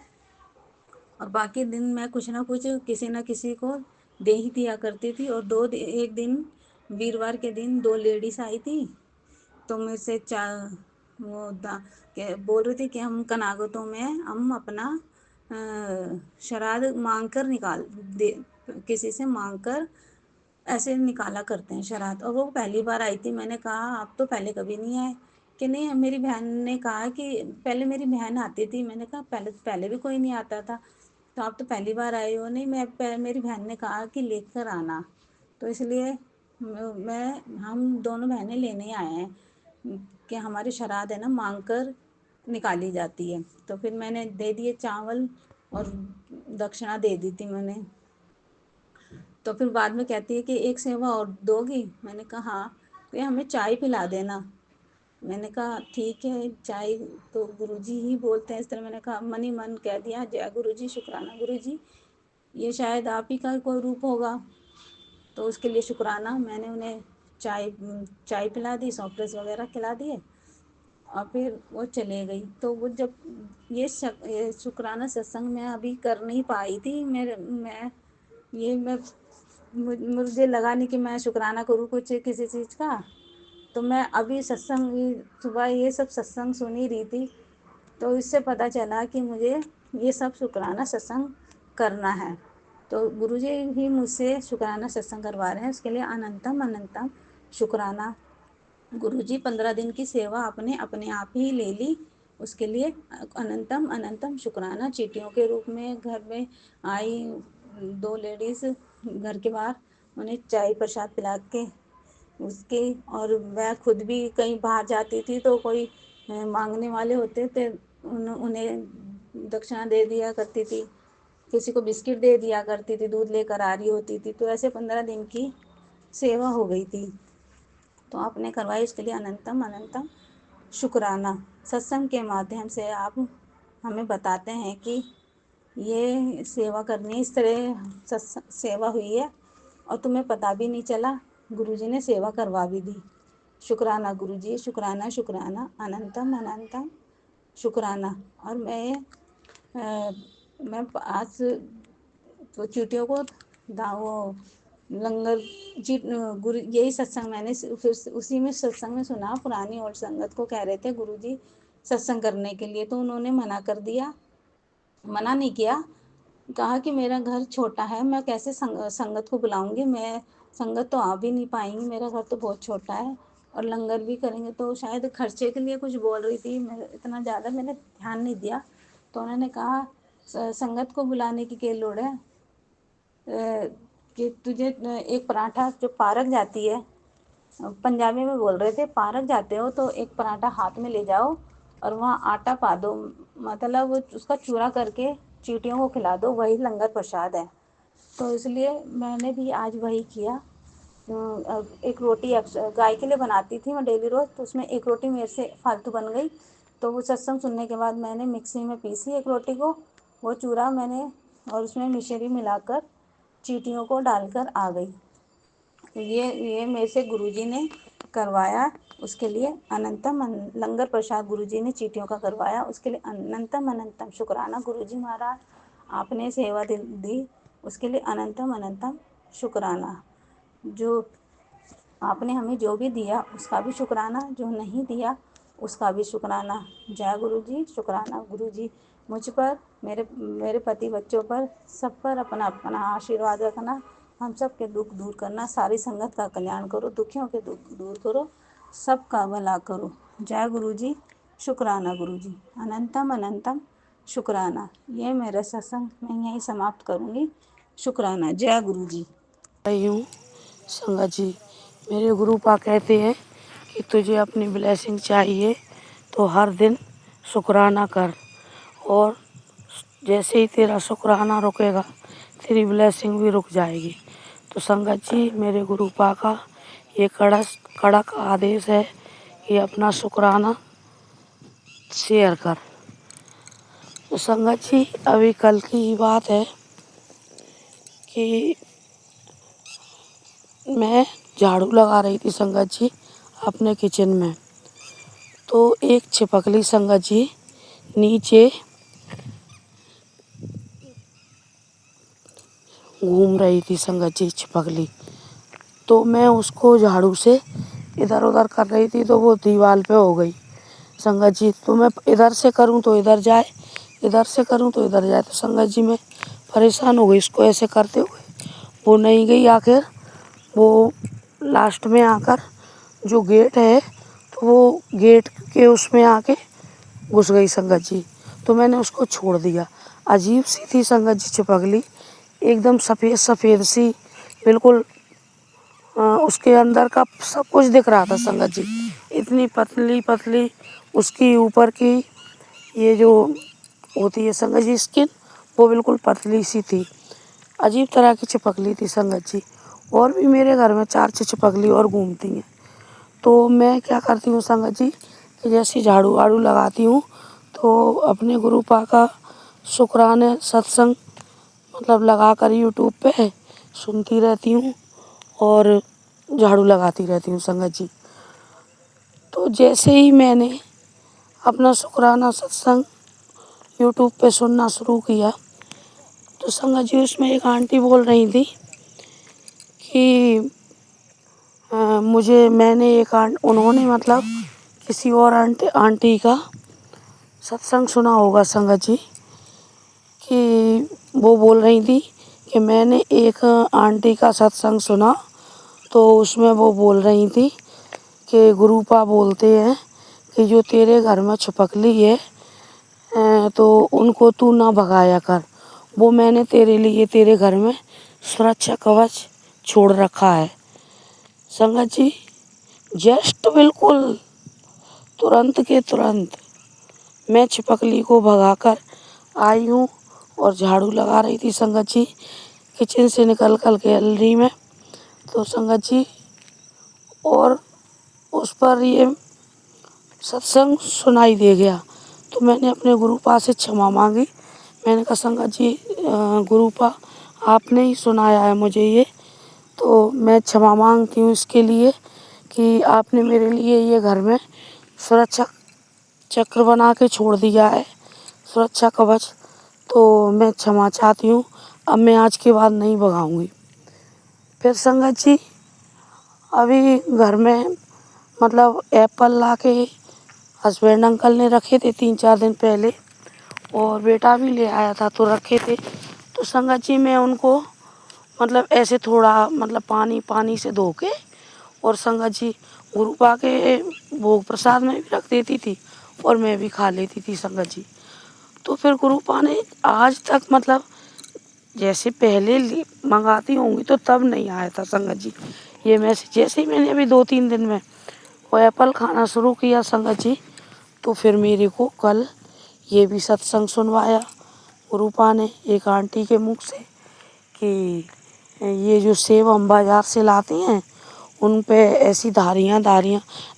Speaker 3: और बाकी दिन मैं कुछ ना कुछ किसी ना किसी को दे ही दिया करती थी। और एक दिन वीरवार के दिन 2 लेडीज आई थी, तो मेरे से बोल रही थी कि हम कनागतों में हम अपना श्राद्ध मांग कर निकाल दे, किसी से मांग कर ऐसे निकाला करते हैं श्राद्ध। और वो पहली बार आई थी। मैंने कहा आप तो पहले कभी नहीं आए। कि नहीं, मेरी बहन ने कहा कि पहले मेरी बहन आती थी। मैंने कहा पहले भी कोई नहीं आता था, तो आप तो पहली बार आए हो। नहीं, मेरी बहन ने कहा कि लेकर आना, तो इसलिए हम दोनों बहनें लेने आए हैं कि हमारी श्राद्ध है ना, मांग कर निकाली जाती है। तो फिर मैंने दे दिए चावल और दक्षिणा दे दी थी मैंने। तो फिर बाद में कहती है कि एक सेवा और दोगी। मैंने कहा हाँ, तो हमें चाय पिला देना। मैंने कहा ठीक है, चाय तो गुरुजी ही बोलते हैं इस तरह। मैंने कहा मन ही मन कह दिया, जय गुरुजी, शुक्राना गुरुजी, ये शायद आप ही का कोई रूप होगा। तो उसके लिए शुक्राना। मैंने उन्हें चाय पिला दी, सॉफ्रेस वगैरह खिला दिए, और फिर वो चले गई। तो वो जब ये शुक्राना सत्संग मैं अभी कर नहीं पाई थी। मैं मुझे लगा नहीं कि मैं शुक्राना करूँ कुछ किसी चीज़ का। तो मैं अभी सुबह ये सब सत्संग सुन ही रही थी, तो इससे पता चला कि मुझे ये सब शुक्राना सत्संग करना है। तो गुरुजी ही मुझसे शुक्राना सत्संग करवा रहे हैं, उसके लिए अनंतम अनंतम शुक्राना। गुरुजी 15 दिन की सेवा अपने अपने आप ही ले ली, उसके लिए अनंतम अनंतम शुक्राना। चींटियों के रूप में घर में आई 2 लेडीज़ घर के बाहर, उन्हें चाय प्रसाद पिला के उसके। और मैं खुद भी कहीं बाहर जाती थी तो कोई मांगने वाले होते थे, उन्हें दक्षिणा दे दिया करती थी, किसी को बिस्किट दे दिया करती थी, दूध लेकर आ रही होती थी। तो ऐसे 15 दिन की सेवा हो गई थी। तो आपने करवाई, उसके लिए अनंतम अनंतम शुक्राना। सत्संग के माध्यम से आप हमें बताते हैं कि ये सेवा करनी, इस तरह सेवा हुई है और तुम्हें पता भी नहीं चला, गुरुजी ने सेवा करवा भी दी। शुक्राना गुरुजी, शुक्राना शुक्राना, अनंतम अनंतम शुक्राना। और मैं आज तो चींटियों को वो लंगर गुरु, यही सत्संग मैंने फिर उसी में सत्संग में सुना। पुरानी और संगत को कह रहे थे गुरुजी सत्संग करने के लिए, तो उन्होंने मना कर दिया, मना नहीं किया। कहा कि मेरा घर छोटा है, मैं कैसे संगत को बुलाऊंगी, मैं संगत तो आ भी नहीं पाएंगी, मेरा घर तो बहुत छोटा है, और लंगर भी करेंगे तो शायद खर्चे के लिए कुछ बोल रही थी। मैं इतना ज़्यादा मैंने ध्यान नहीं दिया। तो उन्होंने कहा संगत को बुलाने की क्या लोड़ है, कि तुझे एक पराठा, जो पारक जाती है, पंजाबी में बोल रहे थे, पारक जाते हो तो एक पराठा हाथ में ले जाओ और वहाँ आटा पा दो, मतलब उसका चूरा करके चींटियों को खिला दो, वही लंगर प्रसाद है। तो इसलिए मैंने भी आज वही किया। एक रोटी गाय के लिए बनाती थी मैं डेली रोज़, तो उसमें एक रोटी मेरे से फालतू बन गई। तो वो सत्संग सुनने के बाद मैंने मिक्सी में पीसी एक रोटी को, वो चूरा मैंने, और उसमें मिश्री मिलाकर चींटियों को डालकर आ गई। ये मेरे से गुरुजी ने करवाया, उसके लिए अनंतम लंगर प्रसाद गुरुजी ने चींटियों का करवाया, उसके लिए अनंतम अनंतम शुक्राना गुरुजी महाराज। आपने सेवा दी, उसके लिए अनंतम अनंतम शुक्राना। जो आपने हमें जो भी दिया उसका भी शुक्राना, जो नहीं दिया उसका भी शुक्राना। जय गुरुजी, शुक्राना गुरुजी। मुझ पर, मेरे पति बच्चों पर, सब पर अपना अपना आशीर्वाद रखना। हम सब के दुख दूर करना, सारी संगत का कल्याण करो, दुखियों के दुख दूर करो, सबका भला करो। जय गुरुजी, शुक्राना गुरुजी, अनंतम अनंतम शुक्राना। ये मेरा सत्संग मैं यहीं समाप्त करूँगी। शुक्राना। जय गुरुजी।
Speaker 4: रही हूँ संगत जी। मेरे गुरुपा कहते हैं कि तुझे अपनी ब्लेसिंग चाहिए तो हर दिन शुक्राना कर, और जैसे ही तेरा शुक्राना रुकेगा तेरी ब्लेसिंग भी रुक जाएगी। तो संगत जी, मेरे गुरुपा का ये कड़क आदेश है कि अपना शुक्राना शेयर कर। तो संगत जी, अभी कल की ही बात है कि मैं झाड़ू लगा रही थी संगत जी अपने किचन में। तो एक छिपकली संगत जी नीचे घूम रही थी संगत जी, छिपकली। तो मैं उसको झाड़ू से इधर उधर कर रही थी तो वो दीवार पे हो गई संगत जी। तो मैं इधर से करूं तो इधर जाए, इधर से करूं तो इधर जाए। तो संगत जी मैं परेशान हो गई इसको ऐसे करते हुए, वो नहीं गई। आखिर वो लास्ट में आकर जो गेट है तो वो गेट के उसमें आके घुस गई संगत जी। तो मैंने उसको छोड़ दिया। अजीब सी थी संगत जी छिपकली, एकदम सफ़ेद सफ़ेद सी, बिल्कुल उसके अंदर का सब कुछ दिख रहा था संगत जी। इतनी पतली पतली उसकी ऊपर की ये जो होती है संगत जी स्किन, वो बिल्कुल पतली सी थी। अजीब तरह की छिपकली थी संगत जी। और भी मेरे घर में 4-6 छिपकली और घूमती हैं। तो मैं क्या करती हूँ संगत जी कि जैसे झाड़ू वाड़ू लगाती हूँ तो अपने गुरुपा का शुक्राने सत्संग मतलब लगा कर यूट्यूब पे सुनती रहती हूँ और झाड़ू लगाती रहती हूँ संगत जी। तो जैसे ही मैंने अपना शुक्राना सत्संग यूट्यूब पे सुनना शुरू किया तो संगत जी उसमें एक आंटी बोल रही थी कि उन्होंने मतलब किसी और आंटी का सत्संग सुना होगा संगत जी, कि वो बोल रही थी कि मैंने एक आंटी का सत्संग सुना तो उसमें वो बोल रही थी कि गुरुपा बोलते हैं कि जो तेरे घर में छिपकली है तो उनको तू ना भगाया कर, वो मैंने तेरे लिए तेरे घर में सुरक्षा कवच छोड़ रखा है। संगत जी जस्ट बिल्कुल तुरंत के तुरंत मैं छिपकली को भगाकर आई हूँ और झाड़ू लगा रही थी संगत जी किचन से निकल कर गैलरी में। तो संगत जी और उस पर ये सत्संग सुनाई दे गया। तो मैंने अपने गुरुपा से क्षमा मांगी। मैंने कहा संगत जी गुरुपा आपने ही सुनाया है मुझे ये, तो मैं क्षमा मांगती हूँ इसके लिए कि आपने मेरे लिए ये घर में सुरक्षा चक्र बना के छोड़ दिया है, सुरक्षा कवच। तो मैं क्षमा चाहती हूँ, अब मैं आज के बाद नहीं भगाऊंगी। फिर संगत जी अभी घर में मतलब एप्पल ला के हस्बैंड अंकल ने रखे थे 3-4 दिन पहले, और बेटा भी ले आया था तो रखे थे। तो संगत जी मैं उनको मतलब ऐसे थोड़ा मतलब पानी से धो के और संगत जी गुरुपा के भोग प्रसाद में भी रख देती थी और मैं भी खा लेती थी संगत जी। तो फिर गुरुपा ने आज तक मतलब जैसे पहले मंगाती होंगी तो तब नहीं आया था संगत जी ये मैसेज। जैसे ही मैंने अभी 2-3 दिन में वो एप्पल खाना शुरू किया संगत जी, तो फिर मेरे को कल ये भी सत्संग सुनवाया गुरुपा ने एक आंटी के मुख से कि ये जो सेब हम बाज़ार से लाते हैं उन पे ऐसी धारियाँ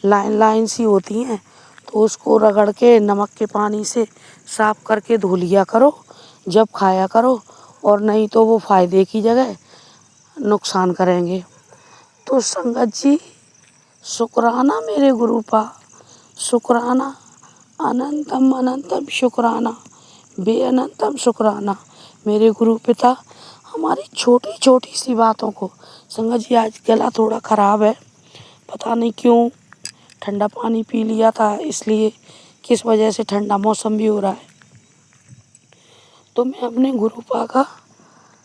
Speaker 4: लाइन सी होती हैं, तो उसको रगड़ के नमक के पानी से साफ़ करके धो लिया करो जब खाया करो, और नहीं तो वो फ़ायदे की जगह नुकसान करेंगे। तो संगत जी, शुक्राना मेरे गुरुपा, शुक्राना, अनंतम अनंतम शुक्राना, बेअनंतम शुक्राना मेरे गुरु पिता, हमारी छोटी छोटी सी बातों को। संगत जी, आज गला थोड़ा ख़राब है, पता नहीं क्यों, ठंडा पानी पी लिया था, इसलिए किस वजह से ठंडा मौसम भी हो रहा है। तो मैं अपने गुरुपा का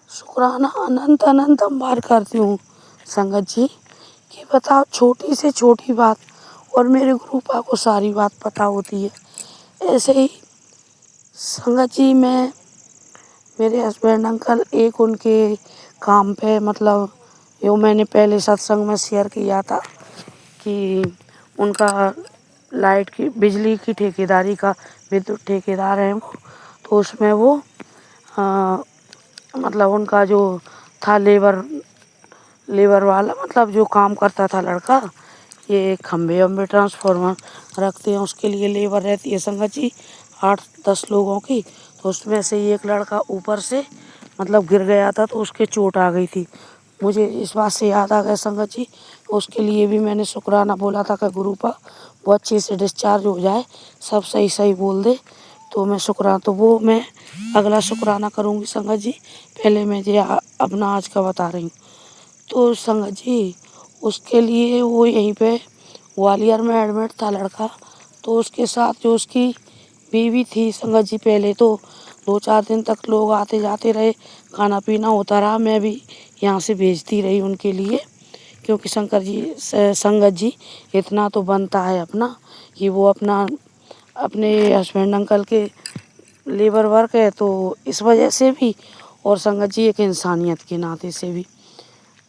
Speaker 4: शुक्राना अनंत अनंतम बार करती हूँ संगत जी, कि बताओ छोटी से छोटी बात और मेरे गुरुपा को सारी बात पता होती है। ऐसे ही संगत जी, मेरे हस्बैंड अंकल एक उनके काम पे, मतलब यो मैंने पहले सत्संग में शेयर किया था कि उनका लाइट की, बिजली की ठेकेदारी का विद्युत ठेकेदार है वो। तो उसमें वो मतलब उनका जो था लेबर वाला, मतलब जो काम करता था लड़का, ये खम्भे वम्बे ट्रांसफार्मर रखते हैं, उसके लिए लेबर रहती है संगत जी 8-10 लोगों की। तो उसमें से एक लड़का ऊपर से मतलब गिर गया था, तो उसके चोट आ गई थी। मुझे इस बात से याद आ गया संगत जी, उसके लिए भी मैंने शुक्राना बोला था कि गुरुपा वो अच्छे से डिस्चार्ज हो जाए, सब सही सही बोल दे। तो मैं शुक्राना, तो वो मैं अगला शुक्राना करूँगी संगत जी। पहले मैं ये अपना आज का बता रही हूँ। तो संगत जी, उसके लिए वो यहीं पे ग्वालियर में एडमिट था लड़का। तो उसके साथ जो उसकी बीवी थी संगत जी, पहले तो 2-4 दिन तक लोग आते जाते रहे, खाना पीना होता रहा, मैं भी यहाँ से भेजती रही उनके लिए, क्योंकि संगत जी इतना तो बनता है अपना कि वो अपने हस्बैंड अंकल के लेबर वर्क है, तो इस वजह से भी, और संगत जी एक इंसानियत के नाते से भी।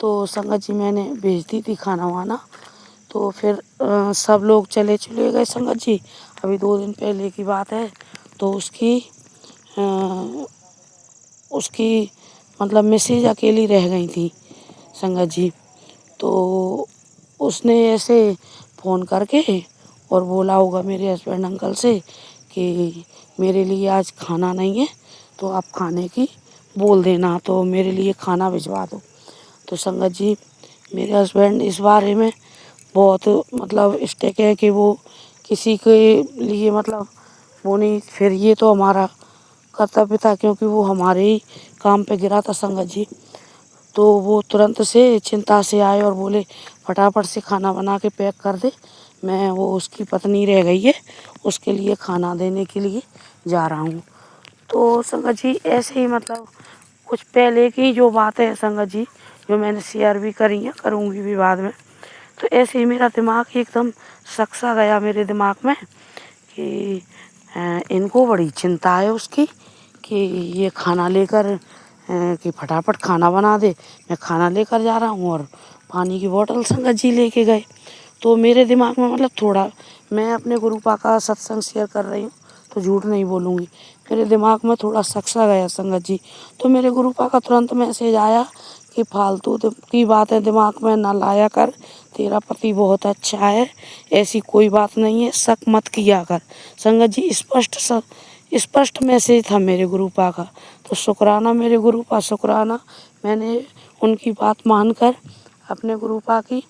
Speaker 4: तो संगत जी मैंने भेज दी थी खाना वाना। तो फिर सब लोग चले गए संगत जी। अभी 2 दिन पहले की बात है। तो अ, उसकी मतलब मिसेज अकेली रह गई थी संगत जी। तो उसने ऐसे फ़ोन करके और बोला होगा मेरे हस्बैंड अंकल से कि मेरे लिए आज खाना नहीं है, तो आप खाने की बोल देना, तो मेरे लिए खाना भिजवा दो। तो संगत जी, मेरे हस्बैंड इस बारे में बहुत मतलब स्टेक है कि वो किसी के लिए मतलब वो नहीं, फिर ये तो हमारा कर्तव्य था, क्योंकि वो हमारे ही काम पे गिरा था संगत जी। तो वो तुरंत से चिंता से आए और बोले फटाफट से खाना बना के पैक कर दे, मैं वो उसकी पत्नी रह गई है, उसके लिए खाना देने के लिए जा रहा हूँ। तो संगत जी, ऐसे ही मतलब कुछ पहले की जो बात है संगत जी, जो मैंने शेयर भी करी है, करूँगी भी बाद में। तो ऐसे ही मेरा दिमाग एकदम सक्सा गया मेरे दिमाग में कि इनको बड़ी चिंता है उसकी, कि ये खाना लेकर कि फटाफट खाना बना दे, मैं खाना लेकर जा रहा हूँ, और पानी की बोतल संगत जी लेके गए। तो मेरे दिमाग में मतलब थोड़ा, मैं अपने गुरुपा का सत्संग शेयर कर रही हूँ तो झूठ नहीं बोलूँगी, मेरे दिमाग में थोड़ा सक्सा गया संगत जी। तो मेरे गुरुपा का तुरंत मैसेज आया कि फालतू की बातें दिमाग में ना लाया कर, तेरा पति बहुत अच्छा है, ऐसी कोई बात नहीं है, शक मत किया कर। संगत जी, स्पष्ट मैसेज था मेरे गुरुपा का। तो शुक्राना मेरे गुरुपा, शुक्राना, मैंने उनकी बात मानकर अपने गुरुपा की,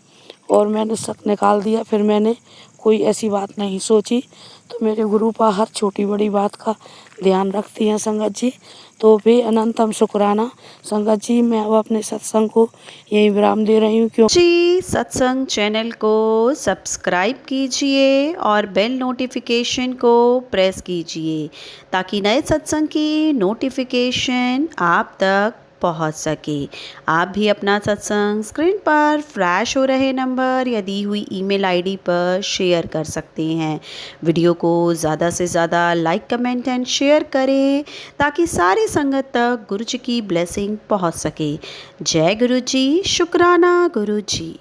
Speaker 4: और मैंने शक निकाल दिया। फिर मैंने कोई ऐसी बात नहीं सोची। तो मेरे गुरुपा हर छोटी बड़ी बात का ध्यान रखती हैं संगत जी। तो भी अनंतम शुक्राना संगत जी। मैं अब अपने सत्संग को यहीं विराम दे रही हूँ, क्यों
Speaker 5: जी सत्संग चैनल को सब्सक्राइब कीजिए और बेल नोटिफिकेशन को प्रेस कीजिए, ताकि नए सत्संग की नोटिफिकेशन आप तक पहुंच सके। आप भी अपना सत्संग स्क्रीन पर फ्लैश हो रहे नंबर या दी हुई ईमेल आईडी पर शेयर कर सकते हैं। वीडियो को ज़्यादा से ज़्यादा लाइक, कमेंट एंड शेयर करें, ताकि सारी संगत तक गुरु जी की ब्लेसिंग पहुंच सके। जय गुरु जी, शुक्राना गुरु जी।